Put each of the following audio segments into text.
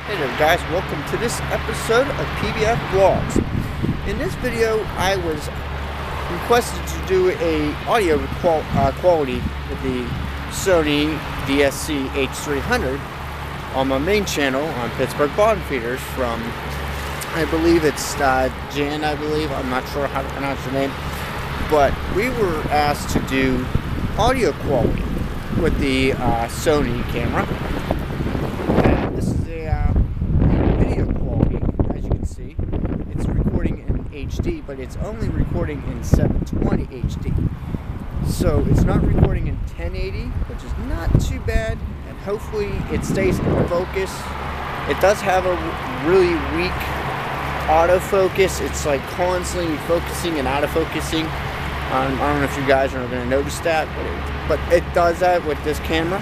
Hey there guys, welcome to this episode of PBF Vlogs. In this video I was requested to do a audio quality with the Sony DSC H300 on my main channel on Pittsburgh Bottom Feeders from, I believe it's Jan, I'm not sure how to pronounce your name, but we were asked to do audio quality with the Sony camera. And this is a video quality, as you can see. It's recording in HD, but it's only recording in 720 HD. So it's not recording in 1080, which is not too bad, and hopefully it stays in focus. It does have a really weak autofocus. It's like constantly focusing and out-of-focusing. I don't know if you guys are going to notice that, but it does that with this camera.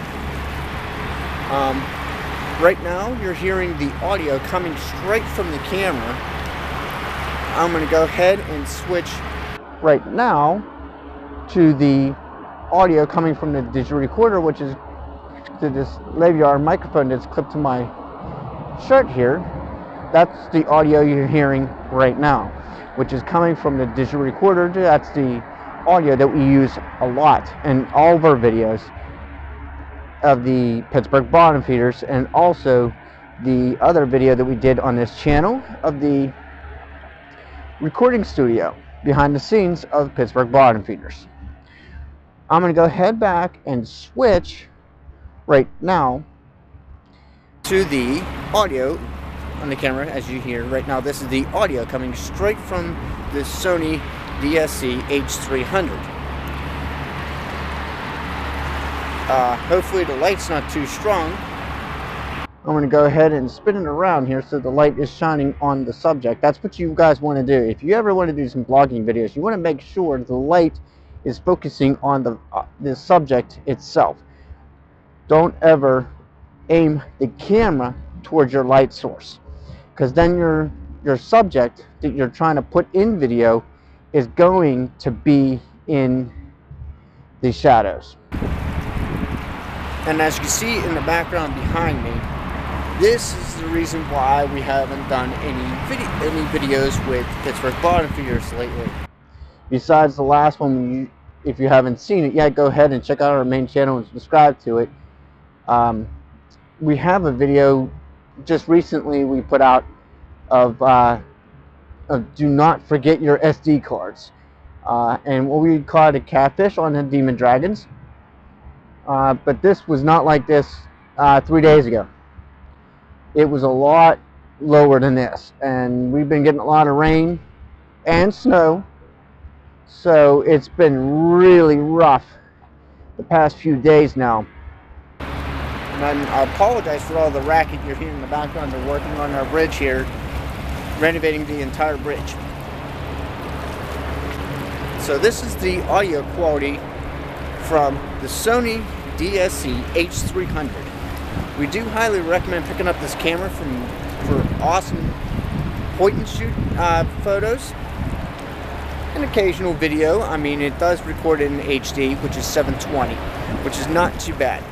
Right now, you're hearing the audio coming straight from the camera. I'm going to go ahead and switch right now to the audio coming from the digital recorder, which is to this Laviar microphone that's clipped to my shirt here. That's the audio you're hearing right now, which is coming from the digital recorder. That's the audio that we use a lot in all of our videos of the Pittsburgh Bottom Feeders, and also the other video that we did on this channel of the recording studio behind the scenes of Pittsburgh Bottom Feeders. I'm going to go ahead back and switch right now to the audio on the camera. As you hear right now, this is the audio coming straight from the Sony DSC H300. Hopefully the light's not too strong. I'm going to go ahead and spin it around here so the light is shining on the subject. That's what you guys want to do. If you ever want to do some vlogging videos, you want to make sure the light is focusing on the subject itself. Don't ever aim the camera towards your light source, because then your subject that you're trying to put in video is going to be in the shadows. And as you can see in the background behind me, this is the reason why we haven't done any videos with Pittsburgh Bottom Feeders lately. Besides the last one, if you haven't seen it yet, go ahead and check out our main channel and subscribe to it. We have a video just recently we put out of do not forget your SD cards, and what we call it a catfish on the Demon Dragons. But this was not like this 3 days ago. It was a lot lower than this, and we've been getting a lot of rain and snow, so it's been really rough the past few days now. And I apologize for all the racket you're hearing in the background. They're working on our bridge here, renovating the entire bridge. So this is the audio quality from the Sony DSC H300. We do highly recommend picking up this camera for awesome point and shoot photos and occasional video. I mean, it does record in HD, which is 720, which is not too bad.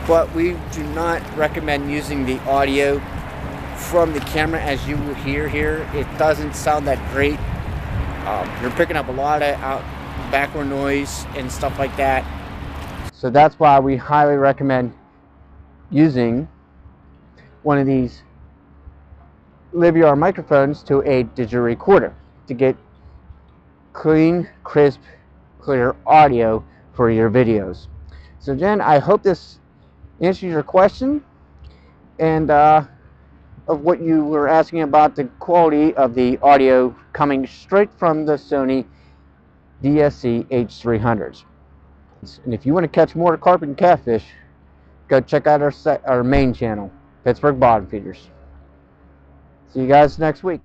But we do not recommend using the audio from the camera. As you will hear here, it doesn't sound that great. You're picking up a lot of background noise and stuff like that. So that's why we highly recommend using one of these Laviar microphones to a digital recorder to get clean, crisp, clear audio for your videos. So Jen, I hope this answers your question and of what you were asking about the quality of the audio coming straight from the Sony DSC H300s. And if you want to catch more carp and catfish, go check out our main channel, Pittsburgh Bottom Feeders. See you guys next week.